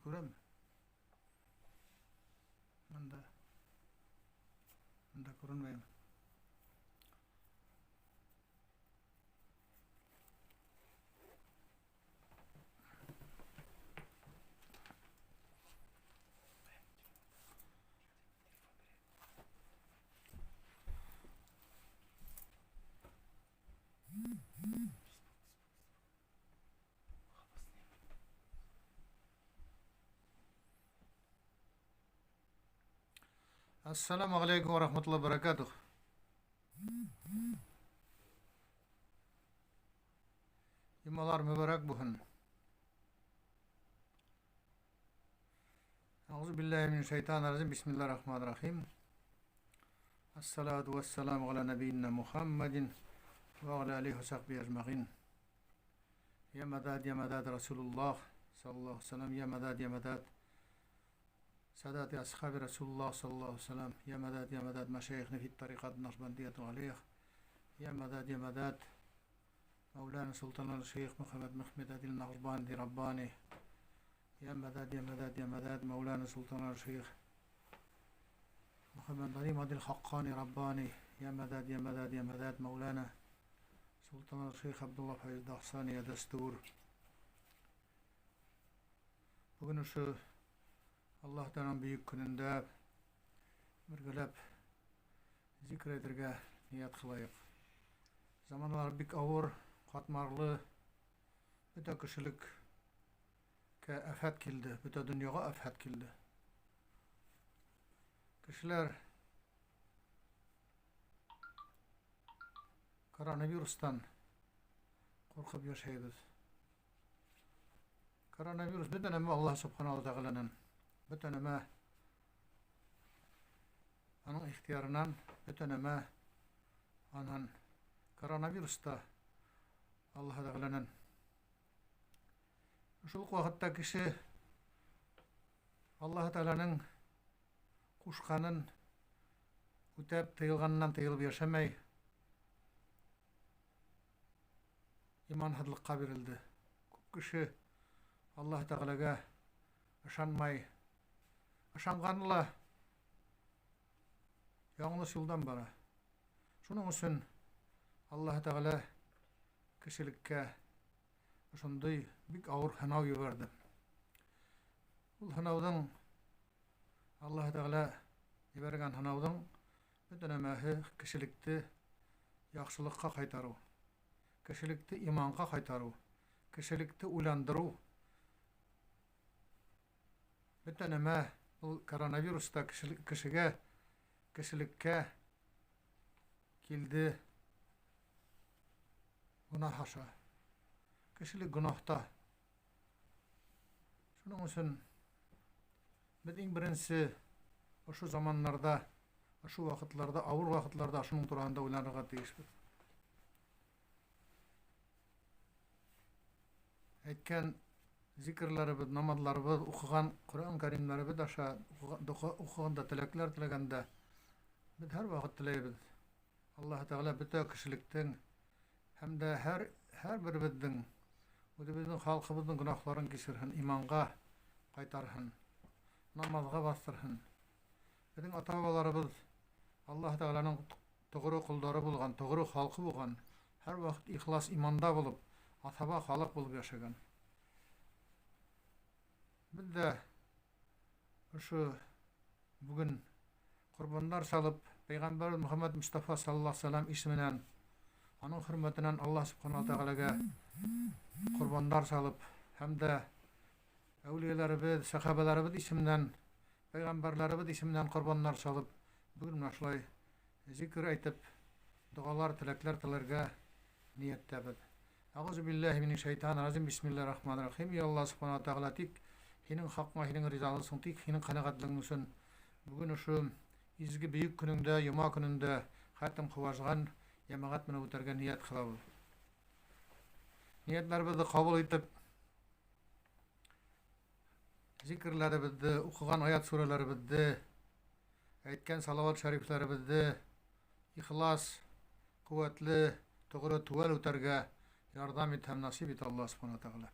Görem. Manda görünmeyim. Assalamu alaikum ve rahmetullahi ve berekatuh. Yumalar mübarek buhun. Euzubillahimineşşeytanirracim. Bismillahirrahmanirrahim. Esselatu vesselamu ala nebiyyina Muhammedin ve ala alihi ve sahbihi ecmaîn. Ya medad Resulullah sallallahu aleyhi ve sellem. Ya medad Sadat ashabi Resulullah sallallahu aleyhi ve sellem. Ya medad meşayikhni fit tarikat nakşbendiyetu aleyh. Ya medad Mevlana Sultan Şeyh Muhammed Mehmed Adil Naqşbandi Rabbani. Ya medad Mevlana Sultan Şeyh Muhammed Nadim Adil Haqqani Rabbani. Ya medad Mevlana Sultan Şeyh Abdullah Faiz Dahsani Destur. Bugün şu Allah'tan büyük gününde birgelep zikredirge niyet kılayık. Zamanlar bik avur, katmarlı, bütün kişilik ke afet kildi, bütün dünyaya afet kildi. Kişiler koronavirustan korkup yaşayız. Koronavirus bütün ama Allah subhanahu wa ta'ala'nın bütün ama onun ihtiyarından bütün ama onun koronavirusta Allah Teala'nın şu vakitte kişi Allah Teala'nın kuşkanın ütep tıyılganından tıyılıp yaşamay iman hadlıkka verildi. Kişi Allah Teala'ga aşanmay aşanganla yanlış yoldan bara. Şunun için Allah Teala kişilikke şunday bik ağır hanav yuvardı. Bu hanavdan Allah Teala yuvargan hanavdan bütün emeği kişilikti yaxşılıkka kaytaru, kişilikti imanka kaytaru, kişilikti ulandırı. Bütün emeği bu koronavirusta kişilikke kildi günah haşa. Kişilik günahta. Şunun için biz birincisi şu zamanlarda, şu vakitlarda, ağır vakitlarda şunun turağında uylanırga değiştir. Etken zikirlerimiz, namazlarımız, okugan Kur'an-ı Kerimlerimiz aşağı okuganda tilekler tilegende biz her vakit tileybiz. Allah Teala bütün kişilikten hem de her birimizden bizim halkımızın günahlarını geçirhin, imanға kaytarhin, namazga bastırhin. Bizim ata-babalarımız Allah Teala'nın doğru kulları bulgan, doğru halkı bulgan, her vakit ihlas imanda bulup, ataba halk bulup yaşagan. Biz de şu bugün kurbanlar salıp Peygamber Muhammed Mustafa sallallahu aleyhi ve sellem isminen onun hürmetinden Allah subhanahu wa ta'ala'ga kurbanlar salıp hem de evliyalarımız, sahabelerimiz isminden peygamberlerimiz isminden kurbanlar salıp bugün aşlay zikir aytıp dualar, tilekler tilerge niyettebid. Euzubillahimineşşeytanirracim. Bismillahirrahmanirrahim. Ya Allah subhanahu wa ta'ala tik hinin hakkına, hinin rizalısın tik, hinin kanagatlığın için bugün şu izgi büyük gününde, yuma gününde hatim kıvazgan yamagat mına utargan niyet kılavuz. Niyetlerimizi kabul edip zikirlerimizi, okugan ayat surelerimizi, aytken salavat şeriflerimizi ihlas, kuvvetli, doğru tuval utarga yardım et hem nasip et Allah subhanahu wa ta'ala.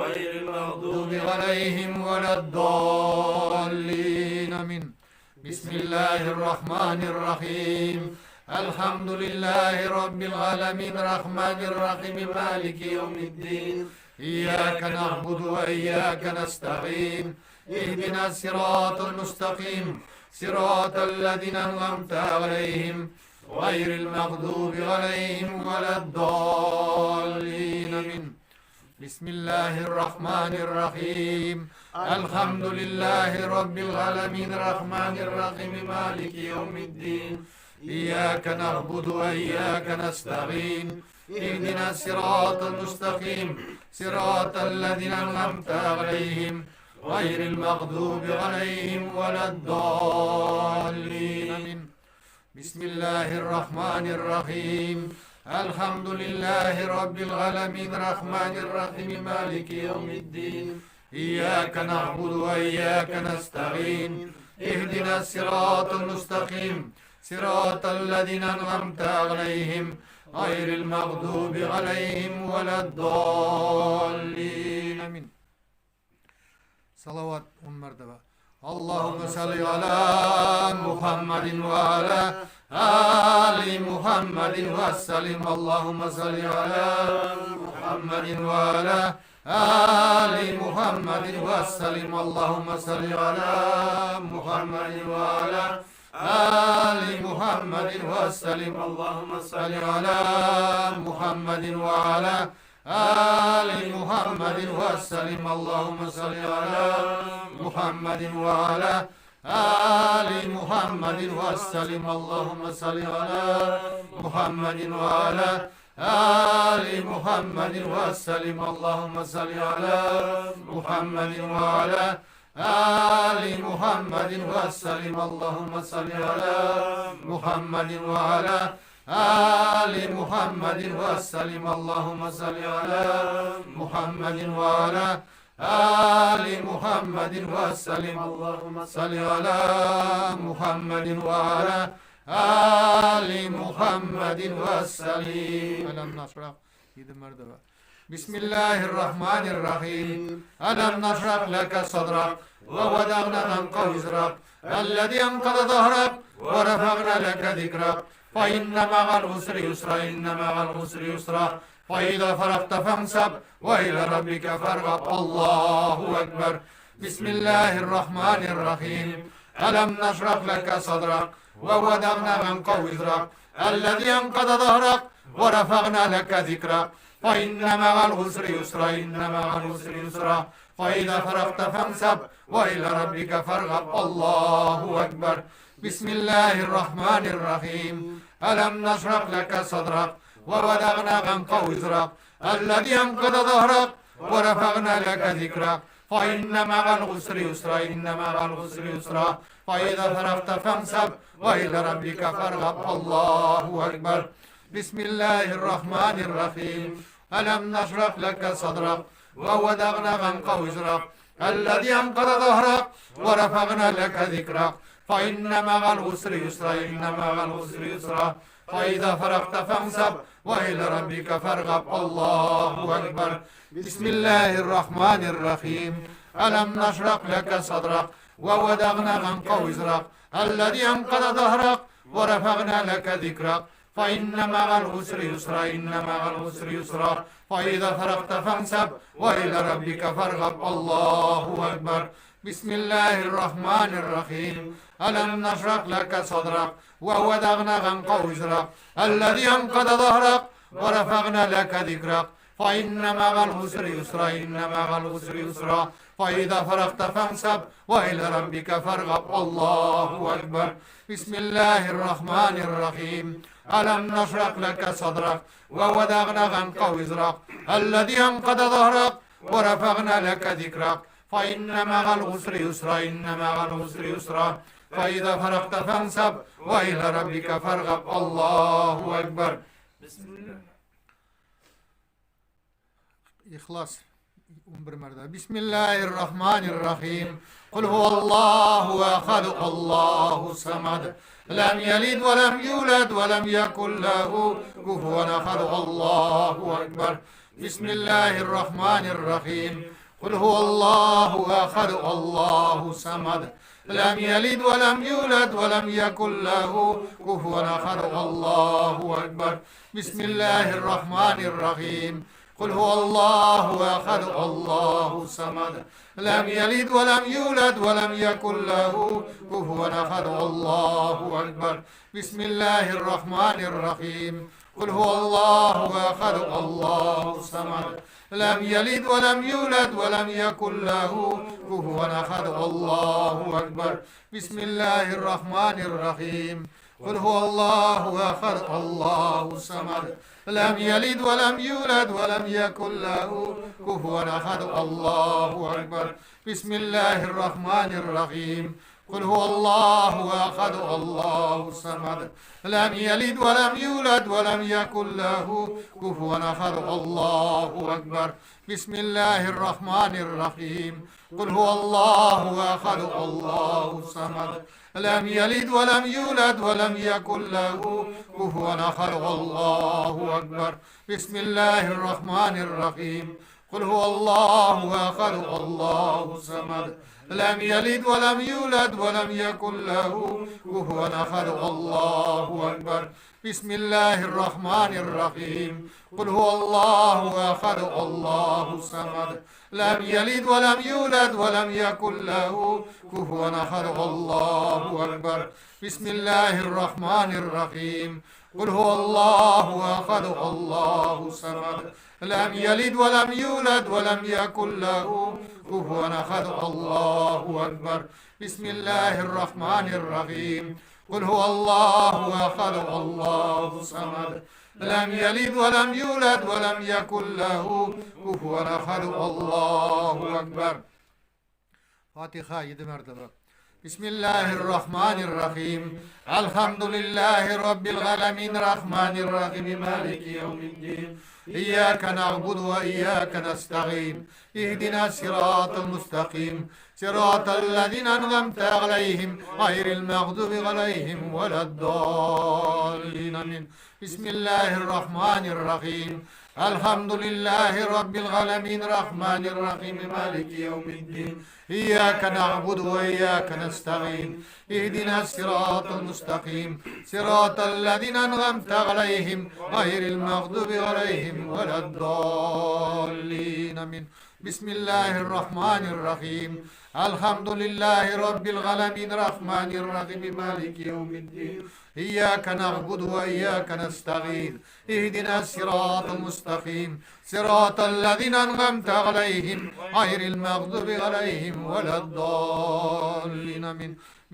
غير المغضوب عليهم ولا الضالين آمين. بسم الله الرحمن الرحيم. الحمد لله رب العالمين الرحمن الرحيم مالك يوم الدين إياك نعبد وإياك نستعين اهدنا الصراط المستقيم صراط الذين أنعمت عليهم غير المغضوب عليهم ولا الضالين آمين. بسم الله الرحمن الرحيم. الحمد لله رب العالمين الرحمن الرحيم مالك يوم الدين إياك نعبد وإياك نستعين اهدنا الصراط المستقيم صراط الذين أنعمت عليهم غير المغضوب عليهم ولا الضالين آمين. بسم الله الرحمن الرحيم. الحمد لله رب العالمين الرحمن الرحيم مالك يوم الدين إياك نعبد وإياك نستعين اهدنا الصراط المستقيم صراط الذين أنعمت عليهم غير المغضوب عليهم ولا الضالين آمين. صلوات مرتبة. اللهم صل على محمد وعلى آل محمد وسلم. اللهم صل على محمد وعلى آل محمد وسلم. اللهم صل على محمد وعلى آل محمد وسلم. اللهم صل على محمد وعلى آل محمد وسلم. اللهم صل على محمد وعلى آل محمد وسلم. اللهم صل على محمد وعلى آل محمد وسلم. اللهم صل على محمد وعلى آل محمد وسلم. اللهم صل على محمد وعلى آل محمد وسلم. اللهم صل على محمد وعلى آل محمد وسلم. اللهم صل على محمد وعلى آل محمد وسلم. ألم نشرح مرتبة. بسم الله الرحمن الرحيم. ألم نشرح لك صدرك ووضعنا عنك وزرك الذي أنقض ظهرك ورفعنا لك ذكرك فإن مع العسر يسرا إن مع العسر يسرا فإذا فرغت فانصب وإلى ربك فارغب. الله أكبر. بسم الله الرحمن الرحيم. ألم نشرح لك صدرك ووضعنا عنك وزرك الذي أنقض ظهرك ورفعنا لك ذكرك فإن مع العسر يسرا إن مع العسر يسرا فإذا فرغت فانصب وإلى ربك فارغب. الله أكبر. بسم الله الرحمن الرحيم. ألم نشرح لك صدرك ووضعنا عنك وزرك الذي أنقض ظهرك ورفعنا لك ذكرك فإن مع العسر يسرا إن مع العسر يسرا فإذا فرغت فانصب وإلى ربك فارغب. الله أكبر. بسم الله الرحمن الرحيم. ألم نشرح لك صدرك ووضعنا عنك وزرك الذي أنقض ظهرك ورفعنا لك ذكرك فإن مع العسر يسرا إن مع العسر يسرا فإذا فرغت فانصب وإلى ربك فارغب. الله أكبر. بسم الله الرحمن الرحيم. ألم نشرح لك صدرك ووضعنا عنك وزرك الذي أنقض ظهرك ورفعنا لك ذكرك فإن مع العسر يسرا إن مع العسر يسرا فإذا فرغت فانصب وإلى ربك فارغب. الله أكبر. بسم الله الرحمن الرحيم. ألم نشرح لك صدرك ووضعنا عنك وزرك الذي أنقض ظهرك ورفعنا لك ذكرك فإن مع العسر يسرا إن مع العسر يسرا فإذا فرغت فانصب وإلى ربك فارغب. الله أكبر. بسم الله الرحمن الرحيم. ألم نشرح لك صدرك ووضعنا عنك وزرك الذي أنقض ظهرك ورفعنا لك ذكرك فإن مع العسر يسرا إن مع العسر يسرا فإذا فرغت فانصب وإلى ربك فارغب. الله أكبر. بسم الله. إخلاص. بسم الله الرحمن الرحيم. قل هو الله أحد الله الصمد لم يلد ولم يولد ولم يكن له كفوا أحد. الله أكبر. بسم الله الرحمن الرحيم قل هو الله أحد الله صمد لم يلد ولم يولد ولم يكن له كفوا أحد الله أكبر بسم الله الرحمن الرحيم قل هو الله أحد الله صمد لم يلد ولم يولد ولم يكن له كفوا أحد الله أكبر بسم الله الرحمن الرحيم قل هو الله أحد الله صمد لم يلد ولم يولد ولم يكن له كفوا أحد الله أكبر بسم الله الرحمن الرحيم قل هو الله أحد الله صمد لم يلد ولم يولد ولم يكن له كفوا أحد الله أكبر بسم الله الرحمن الرحيم قل هو الله أحد الله صمد لم يلد ولم يولد ولم يكن له كفوا أحد الله أكبر بسم الله الرحمن الرحيم قل هو الله أحد الله صمد لم يلد ولم يولد ولم يكن له كفوا أحد الله أكبر بسم الله الرحمن الرحيم قل هو الله أحد الله صمد لم يلد ولم يولد ولم يكن له كفوا أحد الله أكبر بسم الله الرحمن الرحيم قل هو الله أحد الله صمد لم يلد ولم يولد ولم يكن له كفوا أحد الله أكبر بسم الله الرحمن الرحيم قل هو الله أحد الله صمد لم يلد ولم يولد ولم يكن له كفوا أحد الله أكبر بسم الله الرحمن الرحيم قل هو الله أحد الله صمد لم يلد ولم يولد ولم يكن له كفوا أحد الله أكبر فاتحة 7 مرتبة بسم الله الرحمن الرحيم الحمد لله رب العالمين الرحمن الرحيم مالك يوم الدين إياك نعبد وإياك نستعين اهدنا الصراط المستقيم صراط الذين أنعمت عليهم غير المغضوب عليهم ولا الضالين بسم الله الرحمن الرحيم الحمد لله رب العالمين الرحمن الرحيم مالك يوم الدين إياك نعبد وإياك نستعين اهدنا الصراط المستقيم صراط الذين أنعمت عليهم غير المغضوب عليهم ولا الضالين بسم الله الرحمن الرحيم الحمد لله رب العالمين الرحمن الرحيم مالك يوم الدين إياك نعبد وإياك نستعين اهدنا الصراط المستقيم صراط الذين أنعمت عليهم غير المغضوب عليهم ولا الضالين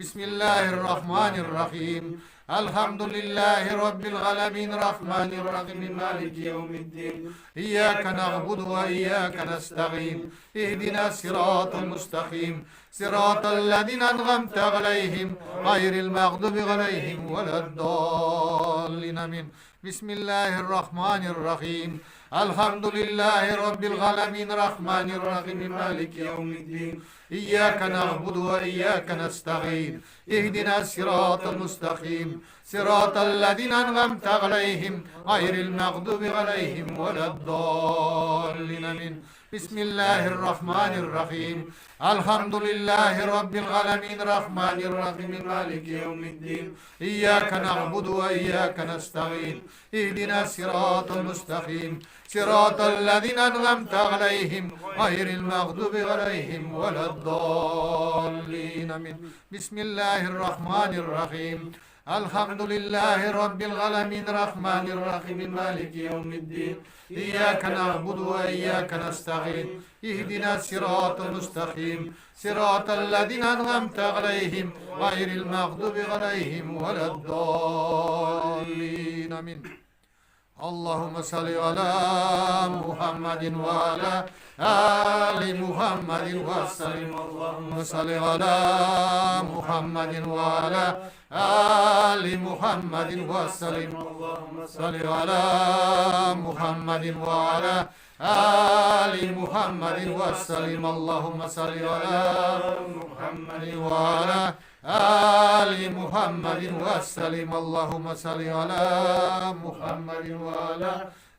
بسم الله الرحمن الرحيم الحمد لله رب العالمين الرحمن الرحيم مالك يوم الدين إياك نعبد وإياك نستعين اهدنا الصراط المستقيم صراط الذين أنعمت عليهم غير المغضوب عليهم ولا الضالين بسم الله الرحمن الرحيم الحمد لله رب العالمين الرحمن الرحيم مالك يوم الدين إياك نعبد وإياك نستعين اهدنا الصراط المستقيم صراط الذين أنعمت عليهم غير المغضوب عليهم ولا الضالين بسم الله الرحمن الرحيم الحمد لله رب العالمين الرحمن الرحيم مالك يوم الدين إياك نعبد وإياك نستعين اهدنا الصراط المستقيم صراط الذين أنعمت عليهم غير المغضوب عليهم ولا الضالين بسم الله الرحمن الرحيم الحمد لله رب العالمين الرحمن الرحيم مالك يوم الدين إياك نعبد وإياك نستعين اهدنا الصراط المستقيم صراط الذين أنعمت عليهم غير المغضوب عليهم ولا الضالين اللهم صل على محمد وعلى آل محمد وسلم اللهم صل على محمد وعلى آل محمد وسلم اللهم صل على محمد وعلى آل محمد وسلم اللهم صل على محمد وعلى آل محمد وسلم اللهم صل على محمد وعلى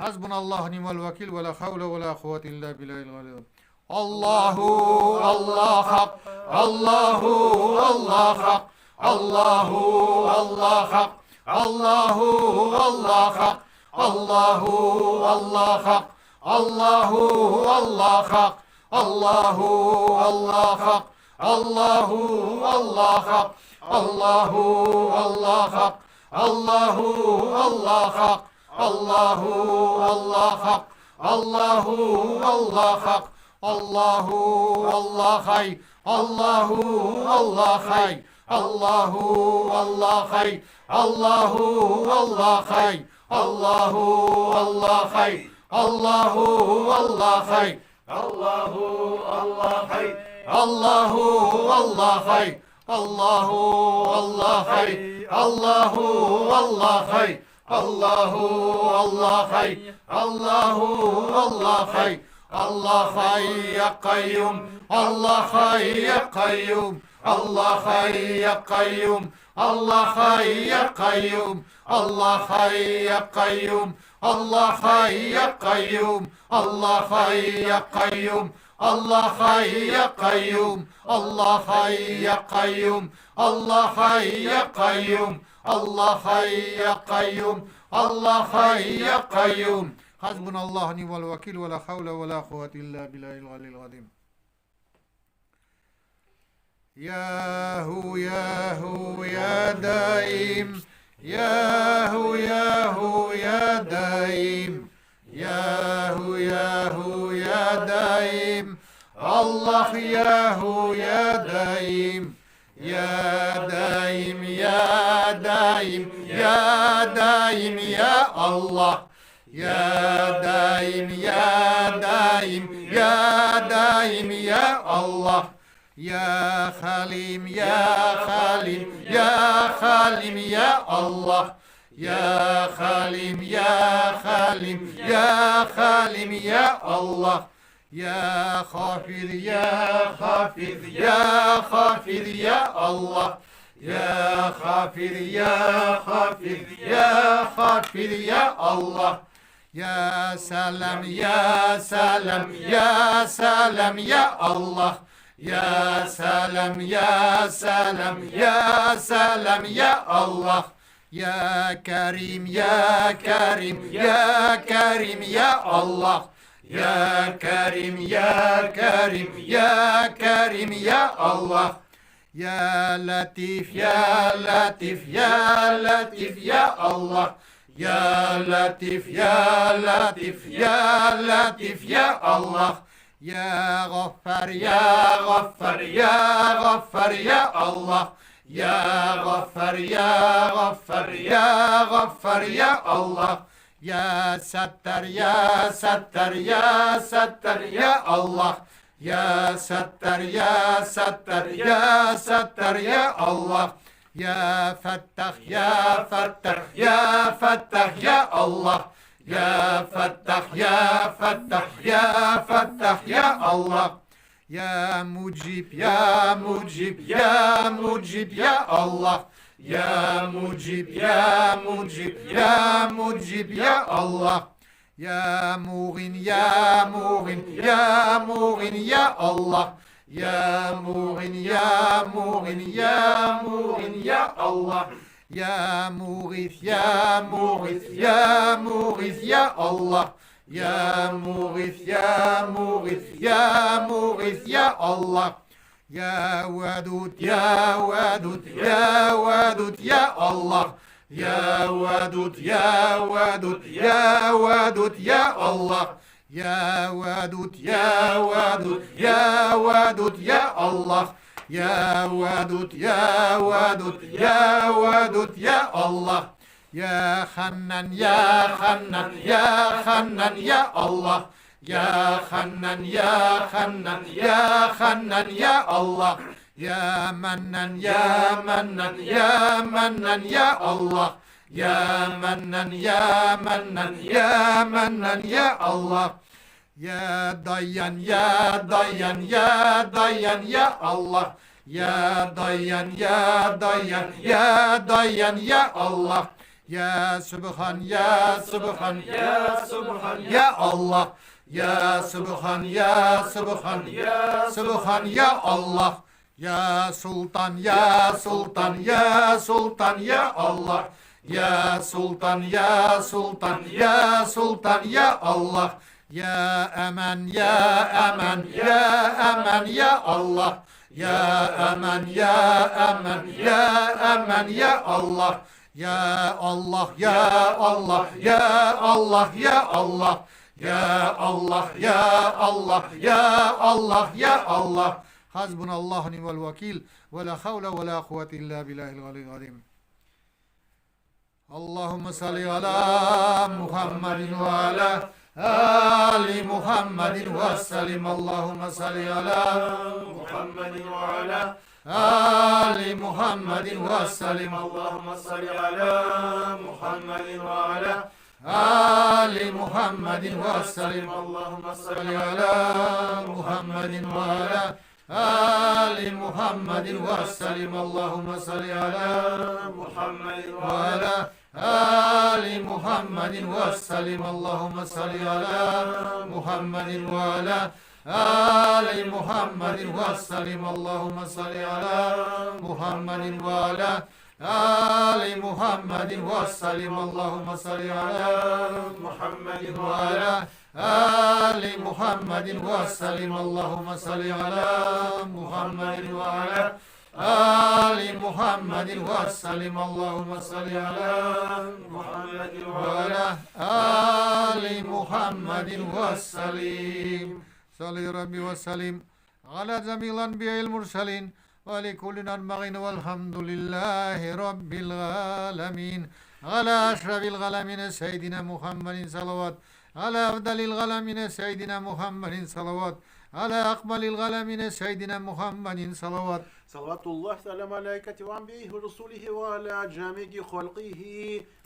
حسبنا الله نعم الوكيل ولا حول ولا قوة إلا بالله العلي الله الله حق الله الله حق الله الله حق الله الله حق الله الله حق الله الله حق الله الله حق الله الله حق الله الله حق الله الله حق الله الله حق الله الله حق الله الله حي الله الله حي الله الله حي الله الله حي الله الله حي الله الله حي الله الله حي الله الله حي الله الله حي الله الله حي الله الله حي الله الله حي الله حي يا قيوم الله حي يا قيوم الله حي يا قيوم الله حي يا قيوم الله حي يا قيوم الله حي يا قيوم الله حي يا قيوم الله حي يا قيوم الله حي يا قيوم الله حي يا قيوم الله حي يا قيوم الله حي يا قيوم حسبنا الله نعم الوكيل ولا حول ولا قوة إلا بالله العلي العظيم يا هو يا هو يا دائم يا هو يا هو يا دائم يا هو يا هو يا دائم الله يا هو يا دائم يا دائم يا دائم يا دائم يا الله يا دائم يا دائم يا دائم يا الله يا خليم يا خليم يا خليم يا الله يا خليم يا خليم يا خليم يا الله يا خافض يا خافض يا خافض يا الله يا خافض يا خافض يا خافض يا الله يا سلام يا سلام يا سلام يا الله يا سلام يا سلام يا سلام يا الله يا كريم يا كريم يا كريم يا الله يا كريم يا كريم يا كريم يا الله يا لطيف يا لطيف يا لطيف يا الله يا لطيف يا لطيف يا لطيف يا الله يا غفار يا غفار يا غفار يا الله يا غفار يا غفار يا غفار يا الله يا ستر يا ستر يا ستر يا الله يا ستر يا ستر يا ستر يا الله يا فتح يا فتح يا فتح يا الله يا فتح يا فتح يا فتح يا الله يا مجيب يا مجيب يا مجيب يا الله يا مجيب يا مجيب يا مجيب يا الله يا مغن يا مغن يا مغن يا الله يا مغن يا مغن يا مغن يا الله يا مغيث يا مغيث يا مغيث يا الله يا مغيث يا مغيث يا مغيث يا الله يا ودود يا ودود يا ودود يا الله يا ودود يا ودود يا ودود يا الله يا ودود يا ودود يا ودود يا الله يا ودود يا ودود يا ودود يا الله يا حنان يا حنان يا حنان يا الله يا حنان يا حنان يا حنان يا الله يا منان يا منان يا منان يا الله يا منان يا منان يا منان يا الله يا ديان يا ديان يا ديان يا الله يا ديان يا ديان يا ديان يا الله Ya Subhan, Ya Subhan, Ya Subhan, Ya Allah, Ya Subhan, Ya Subhan, Ya Subhan, Ya Allah, Ya Sultan, Ya Sultan, Ya Sultan, Ya Allah, Ya Sultan, Ya Sultan, Ya Sultan, Ya Allah, Ya Aman, Ya Aman, Ya Aman, Ya Allah, Ya Aman, Ya Aman, Ya Aman, Ya Allah. Ya Allah, Ya Allah, Ya Allah, Ya Allah, Ya Allah, Ya Allah, Ya Allah, Ya Allah. Hasbunallahu ni'mal vakil ve la havle ve la kuvvete illa billahil aliyyil azim. Allahümme salli ala Muhammedin ve ala Ali Muhammedin ve sellim. Allahümme salli ala محمد وعلى Ali Muhammedin ve sellim. اللهم صل على محمد وعلى Ali Muhammedin ve sellim. اللهم صل صل على محمد وعلى آل محمد وسلم اللهم صل على محمد وعلى آل محمد وسلم اللهم صل على محمد وعلى آل محمد وسلم اللهم صل على محمد وعلى آل محمد وسلم اللهم صل على محمد وعلى آل محمد وسلم اللهم صل على محمد وعلى آل محمد وسلم اللهم صل على محمد وعلى آل محمد وسلم صلي ربي وسلم على جميع الأنبياء المرسلين ولكل نبغين والحمد لله رب العالمين على أشرف العالمين سيدنا محمد صلوات على أفضل العالمين سيدنا محمد صلوات على أقبل العالمين سيدنا محمد صلوات صلوات الله على ملائكته وأنبيائه ورسوله وعلى جميع خلقه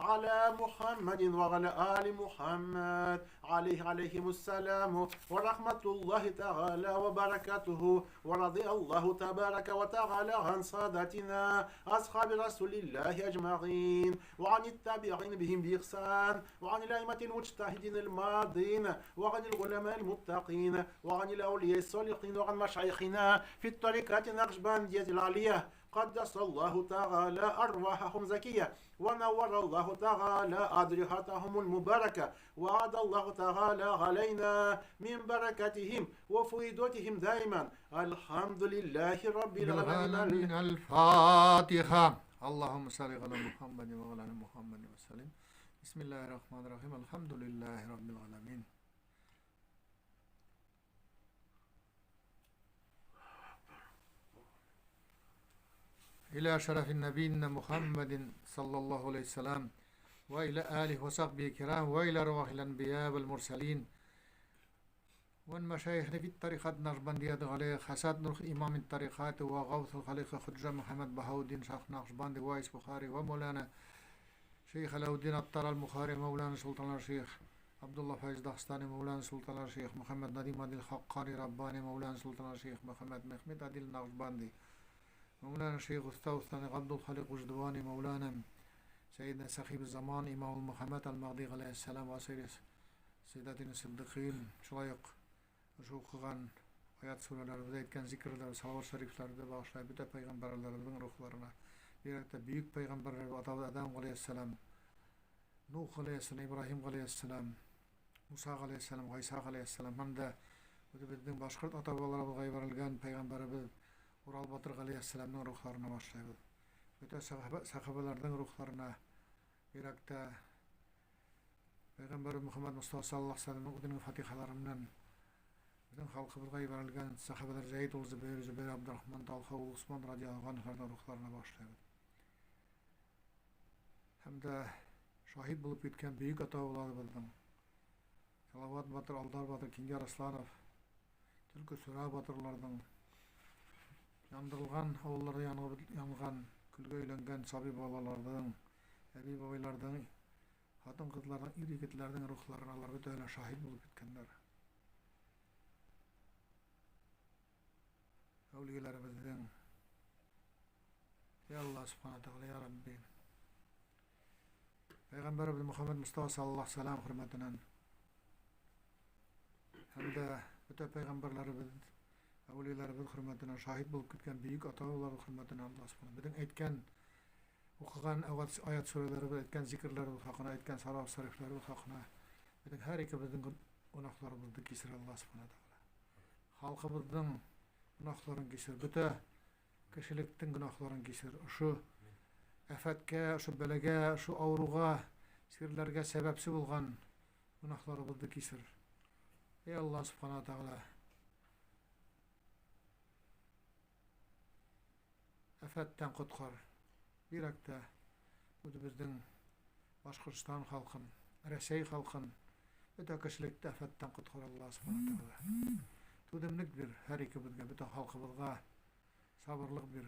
على محمد وعلى آل محمد عليهم السلام ورحمة الله تعالى وبركاته ورضي الله تبارك وتعالى عن سادتنا أصحاب رسول الله أجمعين وعن التابعين بهم بإحسان وعن الأئمة المجتهدين الماضين وعن العلماء المتقين وعن الأولياء الصالحين وعن مشايخنا في الطريقات النقشبندية العالية قدس الله تعالى أرواحهم زكية ونور الله تعالى أضرحتهم المباركة وعد الله تعالى علينا من بركاتهم وفيدتهم دائما الحمد لله رب العالمين. الفاتحة. اللهم صل على محمد وعلى آل محمد وسلم. بسم الله الرحمن الرحيم. الحمد لله رب العالمين. إلى شرف النبي محمد صلى الله عليه وسلم وإلى آله وصحبه الكرام وإلى روح الأنبياء والمرسلين والمشايخ في الطريقات نقشبندية عليه حساد نرخ إمام الطريقات وغوث الخليقة خدجة محمد بهاودين شيخ نقشبند وايس بخاري ومولانا شيخ علاؤدين الطر المخاري مولانا سلطان الشيخ عبد الله فايز داغستاني مولانا سلطان الشيخ محمد نديم عادل الخقاري رباني مولانا سلطان الشيخ محمد محمد عادل نقشبندي مولانا شيخ الثاني عبد الخالق وجدواني مولانا سيدنا سخيب الزمان إمام المحمد المهدي عليه السلام وسيد سيداتنا الصديقين شلايق شوقغان hayat surelerde etken zikirler, salavat şeriflerde bağışlayıp bütün peygamberlerin ruhlarına bir büyük peygamberler Adem aleyhisselam, Nuh aleyhisselam, İbrahim aleyhisselam, Musa aleyhisselam, İsa aleyhisselam hem de bizim başka atabalarımız gayberilgen peygamberimiz Ural Batır aleyhisselam'ın ruhlarına başlayıp bütün sahabelerden ruhlarına Irak'ta Peygamber Muhammed Mustafa sallallahu aleyhi ve sellem'in udunun fatihalarından bütün halkımızga verilgen sahabeler Zeyd ol Zübeyir, Abdurrahman, Talha ol Osman radiyallahu anh'ların ruhlarına başlayıp hem de şahit bulup gitken büyük atabaları bildim. Salavat Batır, Aldar Batır, Kingar Aslanov, Türkü Süra Batırlardan yandırılgan, oğulları yanılgan, külge öйленген sabi babalardan, ebi babaylardan, hatun kızlardan, iri yigitlerden ruhlarına Allah bütün şahit bulup gitkenler. Evliyalarımızdan Ya Allah subhanahu teala ya Rabbi Peygamberimiz Muhammed Mustafa sallallahu aleyhi ve sellem hürmetinden hem de bütün peygamberlerimiz, evliyalarımız hürmetinden şahit bulup gitken büyük atalar hürmetinden Allah subhanahu bizden etken okugan ayet sureleri, etken zikirlerimiz hakkında, etken salat sarıflarımız hakkında bizden her ikimizin günahlarımızı kesir Allah subhanahu taala. Halkımızın günahlarını kesir, bütün kişilikten günahlarını kesir. Şu afetke, şu belege, şu avruğa, sirlerge sebepsi bulgan günahlarımızı kesir. Ey Allah subhanahu taala. Afetten kutkar. Birakta bu bizden Başkırstan halkın, Resey halkın bütün kişilikte afetten kutkar Allah subhanahu taala. Tudemlik bir her ikimizge bütün halkımızga sabırlık bir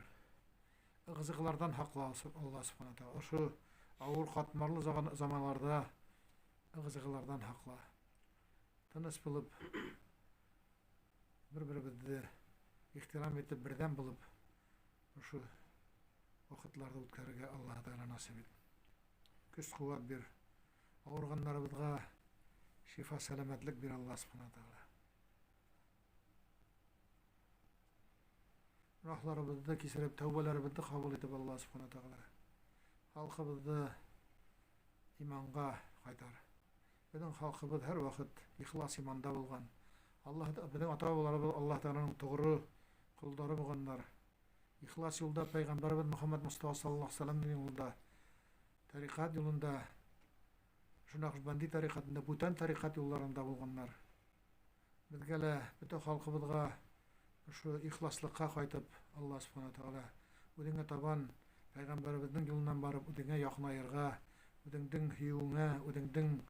ıgızıklardan haklasın Allah subhanahu taala. Şu ağır katmarlı zamanlarda ıgızıklardan hakla. Tanış bulup bir-birimizni ihtiram etip birden bulup şu vakitlarda o'tkazishga Allah Teala nasip et. Güç kuvvet bir ağırganlarımızga şifa selametlik bir Allah subhanahu taala. Günahlarımızı kesirip tövbelerimizi kabul edip Allah subhanahu taala. Halkımızı imanға qaytar. Bizden halkımız her vakit ihlas imanda bulgan. Allah da bizden ata-babalarımız Allah Teala'nın doğru kulları bulganlar. İhlas yolda Peygamberimiz Muhammed Mustafa sallallahu aleyhi ve sellem'in yolunda, tarikat yolunda, şu Nakşbandi tarikatında, bütün tarikat yollarında bulganlar. Bizgele bütün halkımızga şu ihlaslıkka qaytıp Allah subhanahu taala ödüňe taban Peygamberimizin yolundan barıp ödüňe yakın ayırga, ödüňden hiyuňa, ödüňden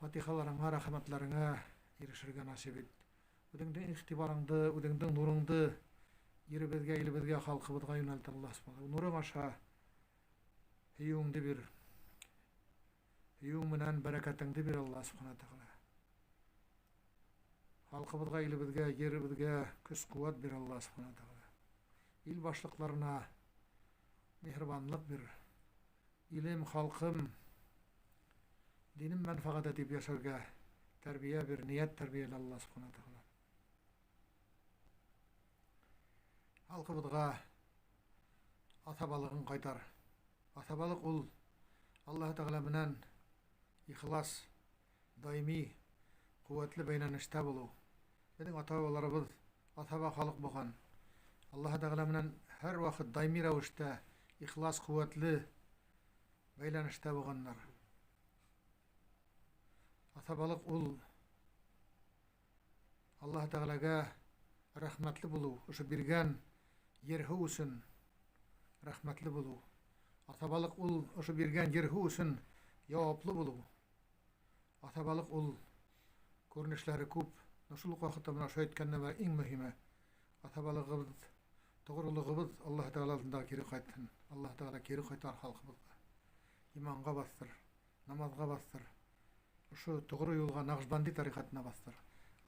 fatihalaryňa, rahmatlaryňa erişirge nasip et. Ödüňden ihtibarыңды, ödüňden nuruňdy ýerebizge, elibizge, halkymyzga ýöneltir Allah subhanahu. Nuruň aşa hiyuňdy bir. Hiyuň bilen berekatyňdy bir Allah subhanahu taala. Halkymyzga, elibizge, ýerebizge güç kuvvet bir Allah subhanahu taala. İl başlyklaryna mehribanlyk bir. İlim halkym dinim menfaat edip ýaşarga terbiye bir, niyet terbiyeli Allah subhanahu taala. Halkımızga atabalığın qaytar. Atabalık ul Allah Teala bilen ihlas, daimi, kuvvetli beynanışta bulu. Bizden ata-babalarımız ataba halk bolgan. Allah Teala bilen her vakit daimi ravişte ihlas, kuvvetli beynanışta bolganlar. Atabalık ul Allah Teala'ga rahmetli bulu. Şu birgen yerhi usun rahmetli bulu. Atabalık ul şu birgen yerhi usun yavaplı bulu. Atabalık ul görnüşleri köp. Nasıl wagtda mena şu etkenler var iň mühimi. Atabalygymyz, togurulygymyz Allah Teala'dan geri qaytyn. Allah Teala geri qaytar halkymyzga. İmanga bastır, namazga bastır. Şu togru yolga Nakşbandi tarikatyna bastır.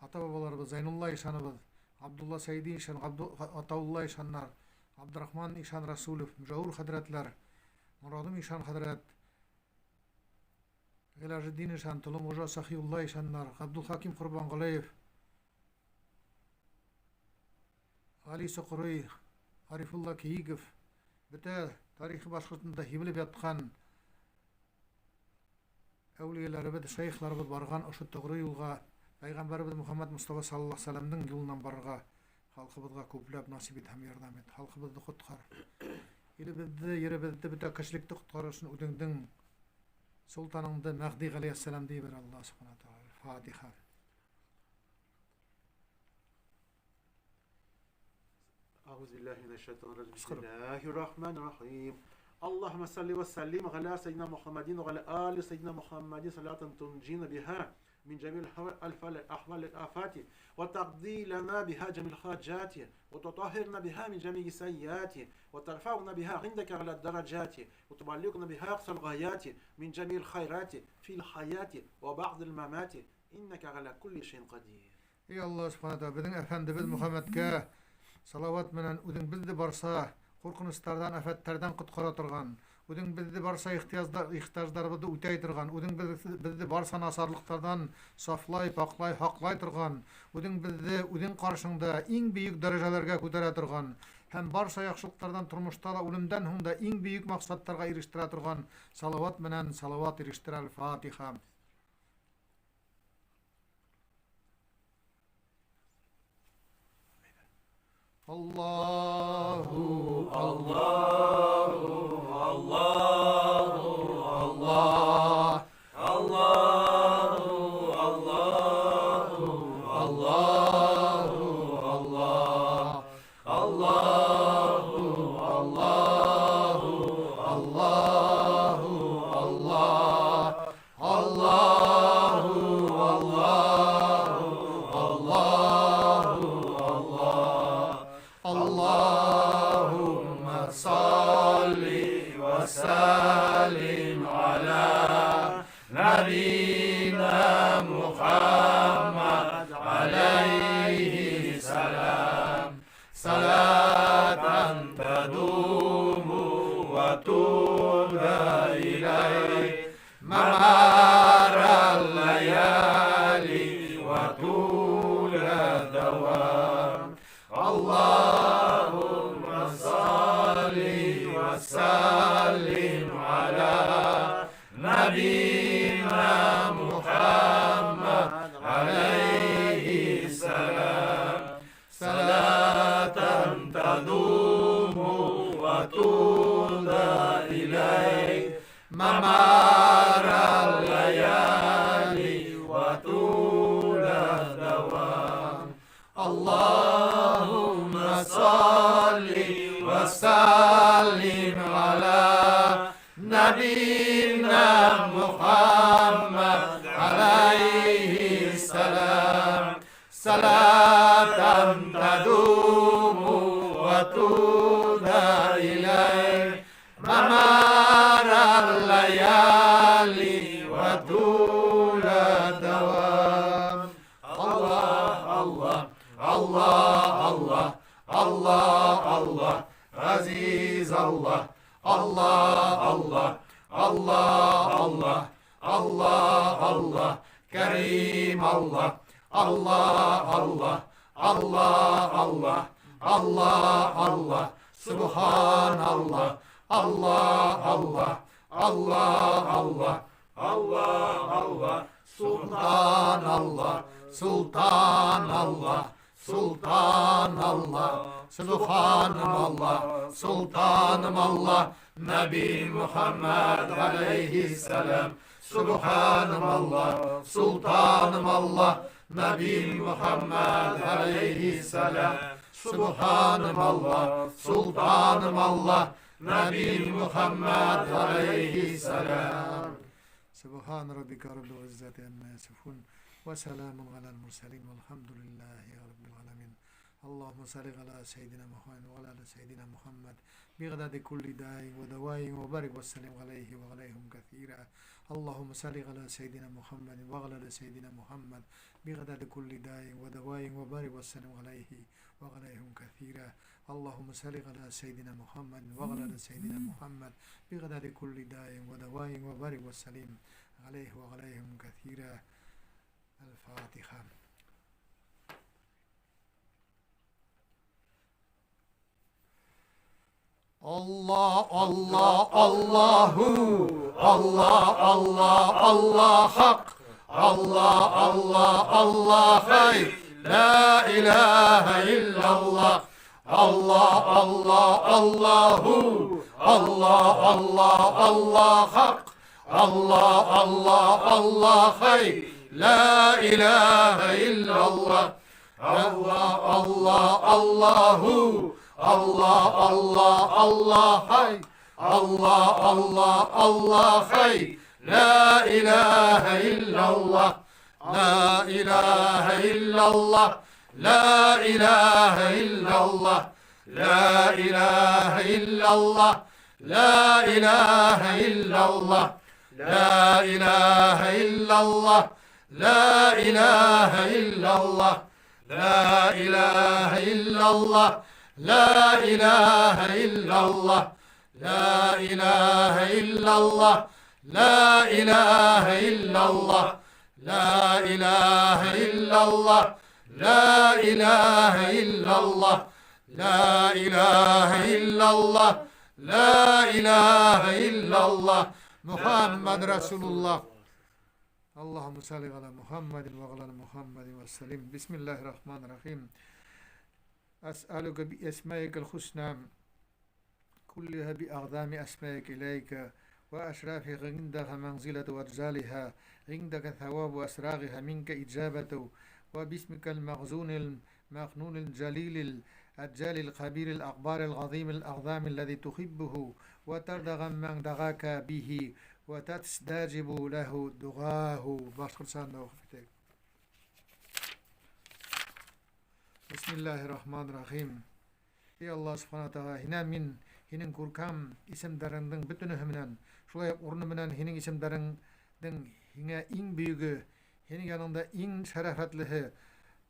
Ata-babalarımız Zaynullah İşanımız, Abdullah Seydi İşan, Ataullah İşanlar, Abdurrahman İşan Rasulov, Mücahur Hadratlar, Muradım İşan Hadrat, Gelajuddin İşan, Tulum Hoca Sahiyullah İşanlar, Abdülhakim Kurbanqulayev, Ali Soqoruy, Arifullah Kiyigov, bütün tarihi başkırtında hibilip yatkan evliyalarımız, şeyhlarımız bargan oşu togru yolga Peygamberimiz Muhammed Mustafa sallallahu aleyhi ve sellem'nin yolundan barga halkımızga köplep nasip et hem yardım et. Halkımızı kutkar. Elibizde, yerebizde bütün kişilikte kutkarırsın ödüňden sultanıňdy Mehdi aleyhisselam diýip ber Allah subhanahu wa taala. Fatiha. Euzubillahimineşşeytanirracim. Bismillahirrahmanirrahim. Allahümme salli ve sellim ala seyyidina Muhammedin ve ala ali seyyidina Muhammedin salaten tuncina biha من جميع الأحوال الآفات وتقضي لنا بها جميع الحاجات وتطهرنا بها من جميع السيئات وترفعنا بها عندك على الدرجات وتبلغنا بها أقصى الغايات من جميع الخيرات في الحياة وبعد الممات إنك على كل شيء قدير. Ey Allah subhanahu wa taala bizden efendimiz Muhammed'e salavat menen ödün bizde barsa korkunçlardan, afetlerden kutkara turgan, Udun bizde barsa ihtiyaçlarыбызды үтәй торган, udun bizde barsa nasarlıklardan saflay, paklay, haklay торган, udun bizde udun karşında иң büyük darajalarga көтәрә торган, һәм барса яхшылыклардан тормышта да үлемдән һуң да иң büyük максаттарга ирештерә торган салават менән салават ирештер Al-Fatiha. Allahu Allahu Allahu Allah Allahu Allahu Allahu Allah Allahu Allahu Allahu Allah Allahu Allahumma salli wa sallim ala nabiyyina Muhammad alayhi salam salatan tadumu wa tuba ilayhi mamara layali wa tula dawam Allahumma salli wa sallim ala nabiyyina Muhammad alayhi salam salatan tadumu wa tuda ilayhi mamara layali wa tula dawam Allahumma salli wa sallim ala nabiyyina Muhammad alayhi salam salatan tadumu wa tuda ilayhi mamara layali wa tula dawam Allah Allah Allah Allah Aziz Allah Allah Karim Allah Allah Subhanallah Allah Sultanallah Subhanallah Sultanallah Nabi Muhammad alayhi salam Subhanallah Sultanallah Nabi Muhammad alayhi salam Subhanallah Sultanallah Nabi Muhammad alayhi salam Subhan rabbika rabbil izzati amma yasifun wa salamun alal mursalin walhamdulillahi rabbil alamin اللهم صل على سيدنا محمد وعلى آل سيدنا محمد بغداد كل داء ودواء وبارك وسلم عليه وعليهم كثيرا اللهم صل على سيدنا محمد وعلى آل سيدنا محمد بغداد كل داء ودواء وبارك وسلم عليه وعليهم كثيرا اللهم صل على سيدنا محمد وعلى آل سيدنا محمد بغداد كل داء ودواء وبارك وسلم عليه وعليهم كثيرا الفاتحة Allah Allah Allahu Allah hak Allah hayr la ilahe illallah Allahu Allah hak Allah hayr la ilahe illallah Allahu Allah hay Allah hay la ilahe illallah la ilahe illallah la ilahe illallah la ilahe illallah la ilahe illallah la ilahe illallah la ilahe illallah la ilahe illallah La ilahe illallah لا إله إلا الله لا إله إلا الله لا إله إلا الله لا إله إلا الله لا إله إلا الله لا إله إلا الله محمد رسول الله اللهم صل على محمد وعلى محمد وسلم بسم الله الرحمن الرحيم أسألك بأسمائك الحسنى كلها بأعظم أسمائك إليك وأشراف عندك منزلة وأجزالها عندك ثواب وأسراغها منك إجابة وباسمك المغزون المخنون الجليل الجال الخبير الأخبار العظيم الأعظام الذي تحبه وترضى من دعاك به وتستجيب له دعاه باشقرسان وخفتك بسم الله الرحمن الرحيم يا الله سبحانه وتعالى هنا من هنن كوركام اسم درندن bütünühümünen şulay ornumenen hinin isimlerinden hine in büyüğü hinin yanında in şerefetlihi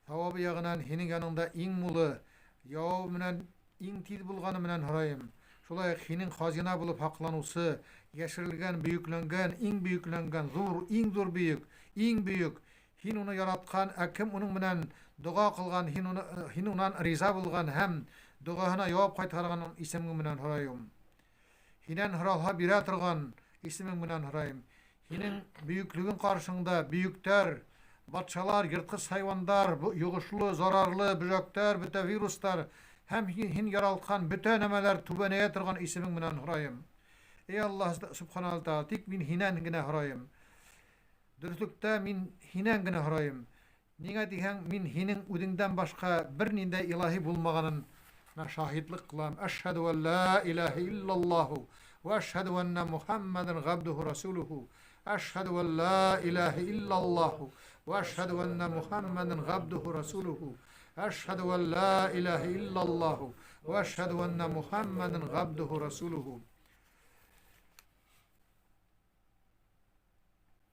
tavabı yağınan hinin yanında in mulu yağı menen in tid bulganı menen harayım şulay hinin hazina bulup haklanısı yaşırılgan büyüklengen in büyüklengen zor büyük in büyük hin onu yaratkan akim onun menen dua kılgan hin unan riza bulgan hem duahına yavap kaytargan ismin menen harayım hinen haralha bire turgan ismin menen harayım hinin büyüklüğün karşında büyükler batşalar, yırtқыш hayvanlar, yuguşlu, zararlı, böcekler, bütün viruslar hem hin yaralkan bütün emeler tübeneye turgan ismin menen harayım ey Allah subhanahu wa ta'ala tik min hinen gine harayım dürüstlükte min hinen gine harayım niye diyen min hinin udinden başka bir ninde ilahi bulmaganın şahitlik kılam eşhedü en la ilahe illallahu ve eşhedü enne Muhammeden abduhu rasuluhu eşhedü en la ilahe illallahu ve eşhedü enne Muhammeden abduhu rasuluhu eşhedü en la ilahe illallahu ve eşhedü enne Muhammeden abduhu rasuluhu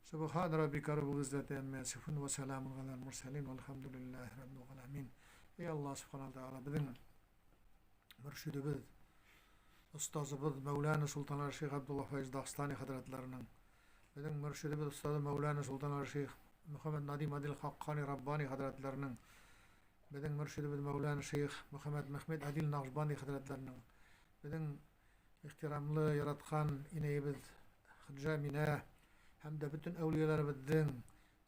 Subhan rabbika rabbil izzati amma yasifun ve selamun alel murselin velhamdülillahi rabbil alamin. Ey Allah subhanahu teala bizim mürşidimiz, ustazımız Mevlana Sultan Şeyh Abdullah Faiz Dağıstani Hazretlerinin, bizim mürşidimiz ustazı Mevlana Sultan Şeyh Muhammed Nadim Adil Hakkani Rabbani Hazretlerinin, bizim mürşidimiz Mevlana Şeyh Muhammed Mehmet Adil Naqşbandi Hazretlerinin, bizim ihtiramlı yaratkan ineyimiz Hıcca Minah hem de bütün evliyalarımızın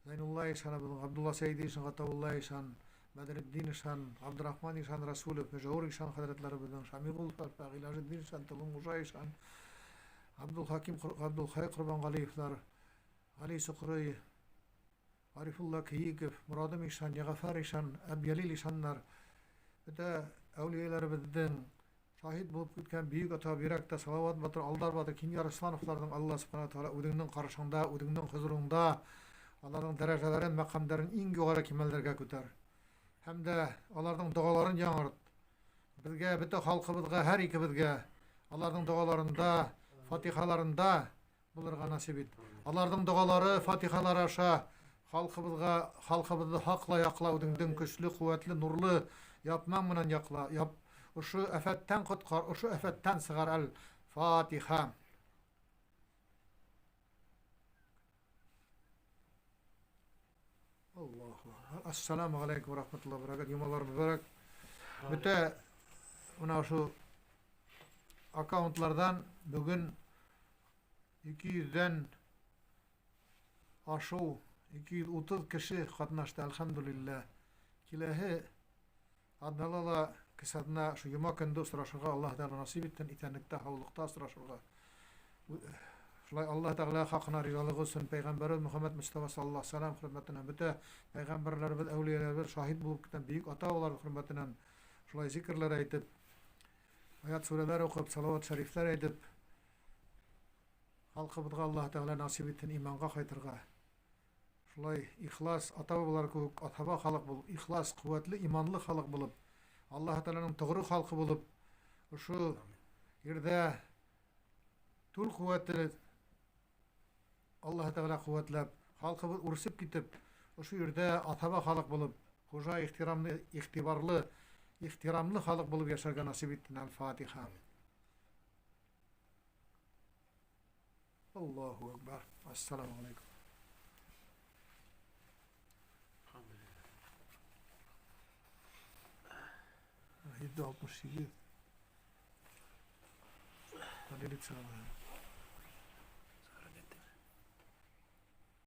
Zeynullah İşan, Abdullah Seydi İşan, Gatavullah İşan, Bedreddin İşan, Abdurrahman İşan, Resulü, Mecavur İşan Hazretlerimizin, Şamigul Farfaq, İlajuddin İşan, Tulun Musa İşan, Abdülhakim, Abdülhay Kurban Galiflar, Ali Sukri, Arifullah Kiyikif, Muradım İşan, Yagafar İşan, Ebyalil İşanlar, bütün evliyalarımızın şahit bulup gitken büyük ata birakta salavat batır aldar batır Kinyar Aslanovlardan Allah subhanahu wa ta'ala udunun karşında, udunun huzurunda onların derecelerin, makamların en yukarı kemallerge köter. Hem de onların duaların yanırt. Bizge, bütün halkımızga, her ikimizge onların dualarında, fatihalarında bulurga nasip et. Onların duaları, fatihaları aşağı halkımızı hakla yakla, udunun güçlü, kuvvetli, nurlu yapmam mınan yakla, yap. Uşu efetten kutkar, uşu efetten sıgar el-Fatiha. Allahu. Assalamu aleykum ve rahmetullahi ve berekatuhu. Yumalar mübarek. Bütün ona şu accountlardan bugün 200'den aşağı 230 kişi katnaştı elhamdülillah. Kilahi adnalala kısadına şu yumakında sırasıga Allah Teala nasip ettin itenlikte havlukta sırasıga. Allah Teala hakkına rizalığı olsun Peygamberimiz Muhammed Mustafa sallallahu aleyhi ve sellem hürmetine bütün peygamberlerimiz, evliyalarımız şahit bulup giden büyük atalar hürmetine şulay zikirler edip ayet sureler okup salavat şerifler edip halkımızga Allah Teala nasip ettin imanға kaytırga. Şulay ihlas atabalar kök ataba halk bulup ihlas kuvvetli imanlı halk bulup Allah Teala'nın doğru halkı bulup şu yerde tul kuvvetli Allah Teala kuvvetlep halkı ursup gitip şu yerde ataba halk bulup hoca ihtiramlı, ihtibarlı, ihtiramlı halk bulup yaşarga nasip ettin. El-Fatiha. Allahu Ekber. Esselamu Aleyküm. Elhamdülillah. 767. Hadi lütfen.